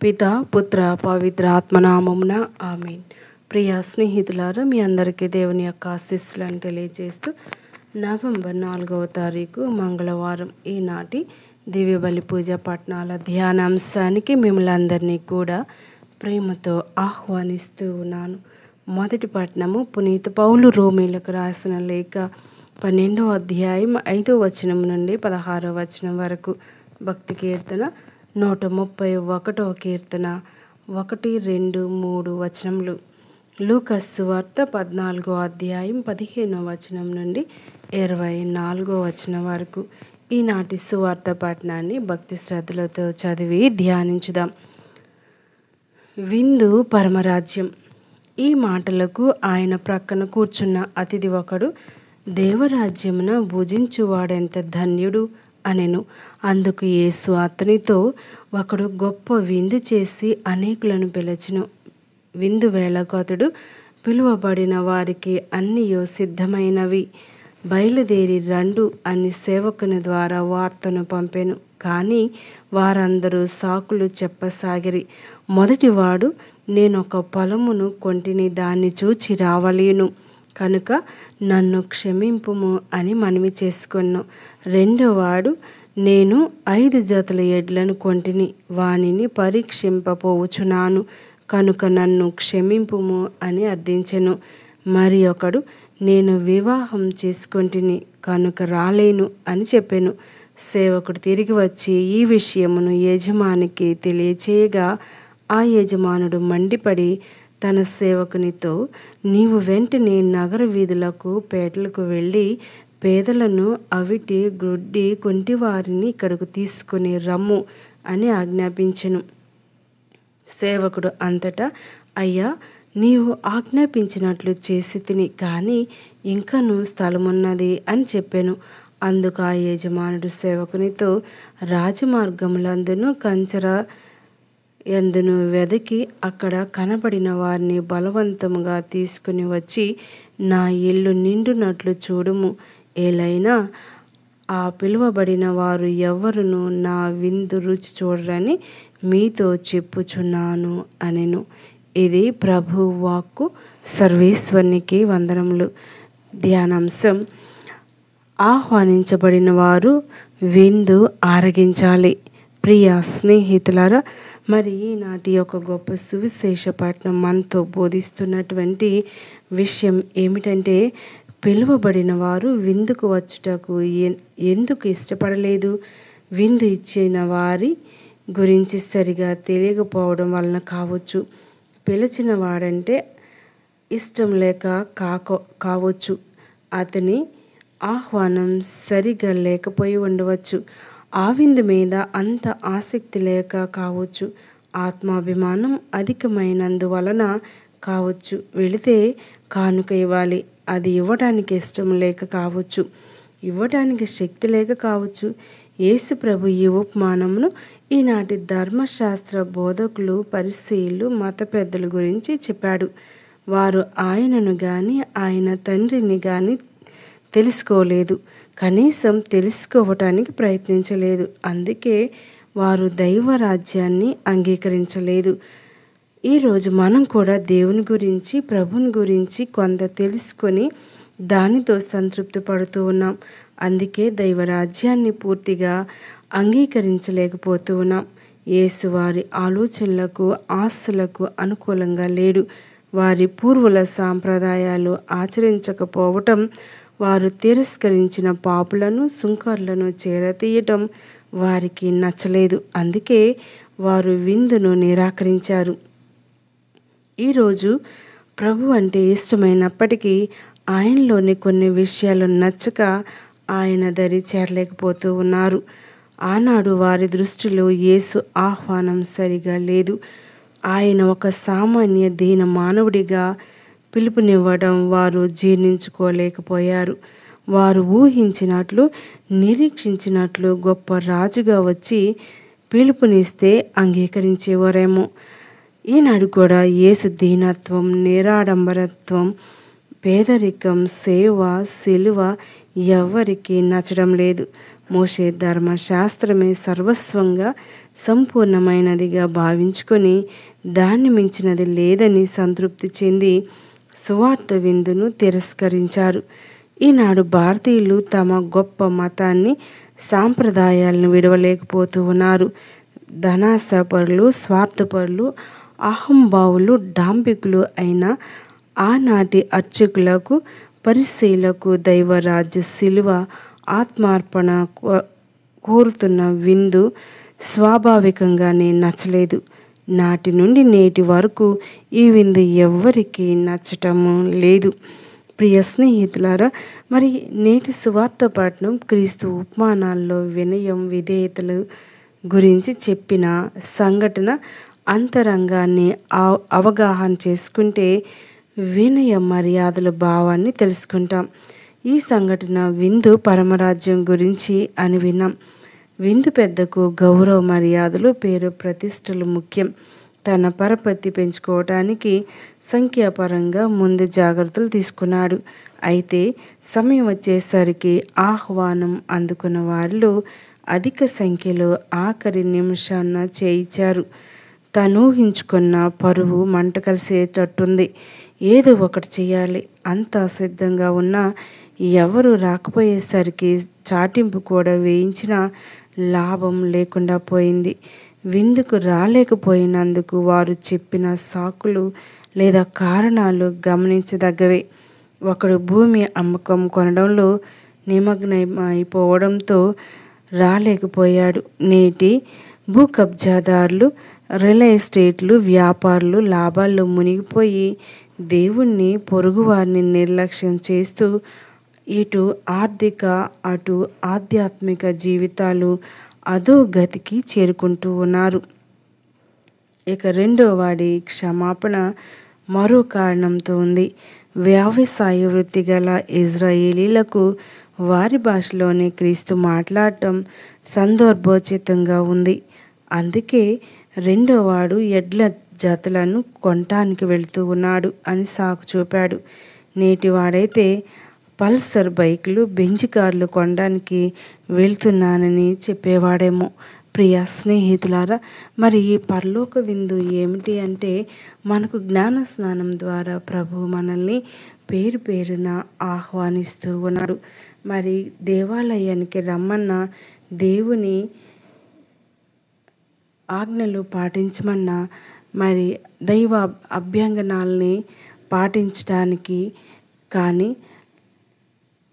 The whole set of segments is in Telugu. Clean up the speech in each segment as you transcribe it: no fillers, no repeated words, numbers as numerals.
పితా పుత్ర పవిత్ర ఆత్మనామమున ఆమేన్. ప్రియ స్నేహితులారా, మీ అందరికీ దేవుని యొక్క ఆశీస్సులను తెలియజేస్తూ నవంబర్ 4వ తారీఖు మంగళవారం ఈనాటి దివ్య బలి పూజ పట్టణాల ధ్యానాంశానికి మిమ్మల్ని అందరినీ కూడా ప్రేమతో ఆహ్వానిస్తూ ఉన్నాను. మొదటి పట్టణము పునీత పౌలు రోమీలకు రాసిన లేఖ 12వ అధ్యాయం 5వ వచనం నుండి 16వ వచనం వరకు. భక్తి కీర్తన 131వ కీర్తన 1, 2, 3 వచనములు. లూకాసు సువార్త 14వ అధ్యాయం 15వ వచనం నుండి 24వ వచనం వరకు. ఈనాటి సువార్త పఠనాన్ని భక్తి శ్రద్ధలతో చదివి ధ్యానించుదాం. విందు పరమరాజ్యం. ఈ మాటలకు ఆయన ప్రక్కన కూర్చున్న అతిథి ఒకడు, దేవరాజ్యమున భుజించువాడెంత ధన్యుడు అనెను. అందుకు యేసు అతనితో, ఒకడు గొప్ప విందు చేసి అనేకులను పిలిచెను. విందు వేళకు అతడు పిలువబడిన వారికి అన్నియో సిద్ధమైనవి, బయలుదేరి రండు అని సేవకుని ద్వారా వార్తను పంపెను. కానీ వారందరూ సాకులు చెప్పసాగిరి. మొదటివాడు, నేనొక పొలమును కొంటిని, దాన్ని చూచి రావలేను కనుక నన్ను క్షమింపుము అని మనవి చేసుకొను. రెండోవాడు, నేను 5 జతల ఎడ్లను కొంటిని, వానిని పరీక్షింపపోవుచున్నాను కనుక నన్ను క్షమింపుము అని అర్థించెను. మరి ఒకడు, నేను వివాహం చేసుకొంటిని కనుక రాలేను అని చెప్పెను. సేవకుడు తిరిగి వచ్చి ఈ విషయమును యజమానికి తెలియచేయగా, ఆ యజమానుడు మండిపడి తన సేవకునితో, నీవు వెంటనే నగర వీధులకు పేటలకు వెళ్ళి పేదలను, అవిటి, గ్రుడ్డి, కుంటివారిని ఇక్కడకు తీసుకొని రమ్ము అని ఆజ్ఞాపించెను. సేవకుడు అంతటా, అయ్యా, నీవు ఆజ్ఞాపించినట్లు చేసి తిని, కానీ ఇంకనూ స్థలమున్నది అని చెప్పెను. అందుకు ఆ యజమానుడు సేవకునితో, రాజమార్గములందును కంచర ఎందును వెదకి అక్కడ కనబడిన వారిని బలవంతముగా తీసుకుని వచ్చి నా ఇల్లు నిండునట్లు చూడుము. ఏలైనా ఆ పిలువబడిన వారు ఎవ్వరును నా విందు రుచి చూడరని మీతో చెప్పుచున్నాను అనెను. ఇది ప్రభు వాక్కు. సర్వేశ్వరునికి వందనములు. ధ్యానాంశం: ఆహ్వానించబడిన వారు విందు ఆరగించాలి. ప్రియ స్నేహితులారా, మరి ఈనాటి యొక్క గొప్ప సువిశేష పఠనం మనతో బోధిస్తున్నటువంటి విషయం ఏమిటంటే, పిలువబడిన వారు విందుకు వచ్చుటకు ఎందుకు ఇష్టపడలేదు? విందు ఇచ్చిన వారి గురించి సరిగా తెలియకపోవడం వలన కావచ్చు. పిలిచిన వాడంటే ఇష్టం లేక కావచ్చు. అతని ఆహ్వానం సరిగా లేకపోయి ఉండవచ్చు. ఆ విందు మీద అంత ఆసక్తి లేక కావచ్చు. ఆత్మాభిమానం అధికమైనందువలన కావచ్చు. వెళితే కానుక ఇవ్వాలి, అది ఇవ్వడానికి ఇష్టం లేక కావచ్చు. ఇవ్వడానికి శక్తి లేక కావచ్చు. యేసు ప్రభు ఈ ఉపమానమును ఈనాటి ధర్మశాస్త్ర బోధకులు, పరిసయ్యులు, మత పెద్దల గురించి చెప్పాడు. వారు ఆయనను గాని ఆయన తండ్రిని గాని తెలుసుకోలేదు, కనీసం తెలుసుకోవటానికి ప్రయత్నించలేదు. అందుకే వారు దైవరాజ్యాన్ని అంగీకరించలేదు. ఈరోజు మనం కూడా దేవుని గురించి, ప్రభుని గురించి కొంత తెలుసుకొని దానితో సంతృప్తి పడుతూ ఉన్నాం. అందుకే దైవరాజ్యాన్ని పూర్తిగా అంగీకరించలేకపోతూ ఉన్నాం. యేసు వారి ఆలోచనలకు, ఆశలకు అనుకూలంగా లేడు. వారి పూర్వుల సాంప్రదాయాలు ఆచరించకపోవటం, వారు తిరస్కరించిన పాపులను, సుంకర్లను చేరతీయటం వారికి నచ్చలేదు. అందుకే వారు విందును నిరాకరించారు. ఈరోజు ప్రభు అంటే ఇష్టమైనప్పటికీ ఆయనలోని కొన్ని విషయాలు నచ్చక ఆయన దరి చేరలేకపోతూ ఉన్నారు. ఆనాడు వారి దృష్టిలో యేసు ఆహ్వానం సరిగా లేదు. ఆయన ఒక సామాన్య దీన మానవుడిగా పిలుపునివ్వడం వారు జీర్ణించుకోలేకపోయారు. వారు ఊహించినట్లు, నిరీక్షించినట్లు గొప్ప రాజుగా వచ్చి పిలుపునిస్తే అంగీకరించేవారేమో. ఈనాడు కూడా యేసు దీనత్వం, నిరాడంబరత్వం, పేదరికం, సేవ, సిలువ ఎవ్వరికీ నచ్చడం లేదు. మోషే ధర్మశాస్త్రమే సర్వస్వంగా సంపూర్ణమైనదిగా భావించుకొని దాన్ని మించినది లేదని సంతృప్తి చెంది సువార్త విందును తిరస్కరించారు. ఈనాడు భారతీయులు తమ గొప్ప మతాన్ని, సాంప్రదాయాలను విడవలేకపోతూ ఉన్నారు. ధనాశపరులు, స్వార్థపరులు, అహంభావులు, డాంబికులు అయిన ఆనాటి అర్చకులకు, పరిసయ్యులకు దైవరాజ్య శిలువ ఆత్మార్పణ కోరుతున్న విందు స్వాభావికంగానే నచ్చలేదు. నాటి నుండి నేటి వరకు ఈ విందు ఎవ్వరికీ నచ్చటము లేదు. ప్రియ స్నేహితులారా, మరి నేటి సువార్త పఠనం క్రీస్తు ఉపమానాల్లో వినయం, విధేయతలు గురించి చెప్పిన సంఘటన అంతరంగాన్ని అవగాహన చేసుకుంటే వినయ మర్యాదల భావాన్ని తెలుసుకుంటాం. ఈ సంఘటన విందు పరమరాజ్యం గురించి అని విన్నాం. విందు పెద్దకు గౌరవ మర్యాదలు, పేరు ప్రతిష్టలు ముఖ్యం. తన పరపతి పెంచుకోవటానికి సంఖ్యాపరంగా ముందు జాగ్రత్తలు తీసుకున్నాడు. అయితే సమయం వచ్చేసరికి ఆహ్వానం అందుకున్న వారిలో అధిక సంఖ్యలో ఆఖరి నిమిషాన చేయించారు. తనూహించుకున్న పరువు మంట కలిసేటట్టుంది. ఏదో ఒకటి చేయాలి. అంతా సిద్ధంగా ఉన్నా ఎవరు రాకపోయేసరికి చాటింపు కూడా వేయించిన లాభం లేకుండా పోయింది. విందుకు రాలేకపోయినందుకు వారు చెప్పిన సాకులు లేదా కారణాలు గమనించదగ్గవే. ఒకడు భూమి అమ్మకం కొనడంలో నిమగ్నమైపోవడంతో రాలేకపోయాడు. నేటి భూ కబ్జాదారులు, రియల్ ఎస్టేట్లు వ్యాపారులు లాభాల్లో మునిగిపోయి దేవుణ్ణి, పొరుగువారిని నిర్లక్ష్యం చేస్తూ ఇటు ఆర్థిక అటు ఆధ్యాత్మిక జీవితాలు అధోగతికి చేరుకుంటూ ఉన్నారు. ఇక రెండో వాడి క్షమాపణ మరో కారణంతో ఉంది. వ్యవసాయ వృత్తి గల ఇజ్రాయేలీలకు వారి భాషలోనే క్రీస్తు మాట్లాడటం సందర్భోచితంగా ఉంది. అందుకే రెండో వాడు ఎడ్ల జతలను కొనటానికి వెళుతూ ఉన్నాడు అని సాకు చూపాడు. నేటివాడైతే పల్సర్ బైకులు, బెంజ్ కార్లు కొనడానికి వెళ్తున్నానని చెప్పేవాడేమో. ప్రియ స్నేహితులారా, మరి ఈ పరలోక విందు ఏమిటి అంటే, మనకు జ్ఞాన స్నానం ద్వారా ప్రభు మనల్ని పేరు పేరున ఆహ్వానిస్తూ ఉన్నాడు. మరి దేవాలయానికి రమ్మన్న, దేవుని ఆజ్ఞలు పాటించమన్నా, మరి దైవ అభ్యంగనాల్ని పాటించడానికి కానీ,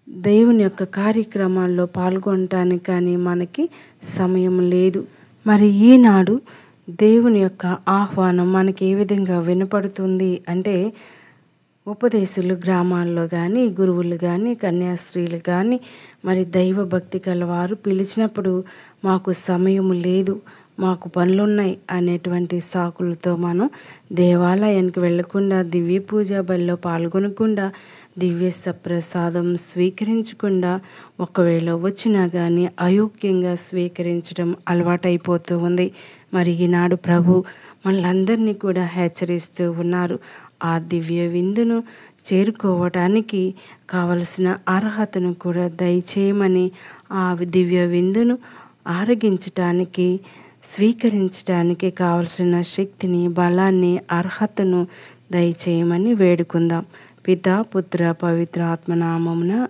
దేవుని యొక్క కార్యక్రమాల్లో పాల్గొనటానికి కానీ మనకి సమయం లేదు. మరి ఈనాడు దేవుని యొక్క ఆహ్వానం మనకి ఏ విధంగా వినపడుతుంది అంటే, ఉపదేశులు గ్రామాల్లో కానీ, గురువులు కానీ, కన్యాస్త్రీలు కానీ, మరి దైవ భక్తి కలవారు పిలిచినప్పుడు మాకు సమయం లేదు, మాకు పనులున్నాయి అనేటువంటి సాకులతో మనం దేవాలయానికి వెళ్లకుండా, దివ్య పూజా బలిలో పాల్గొనకుండా, దివ్య సప్రసాదం స్వీకరించకుండా, ఒకవేళ వచ్చినా కానీ అయోగ్యంగా స్వీకరించడం అలవాటైపోతూ ఉంది. మరి ఈనాడు ప్రభు మనలందరినీ కూడా హెచ్చరిస్తూ ఉన్నారు. ఆ దివ్య విందును చేరుకోవడానికి కావలసిన అర్హతను కూడా దయచేయమని, ఆ దివ్య విందును ఆరగించటానికి, స్వీకరించడానికి కావలసిన శక్తిని, బలాన్ని, అర్హతను దయచేయమని వేడుకుందాం. పితా, పుత్ర, పవిత్ర ఆత్మ నామమున.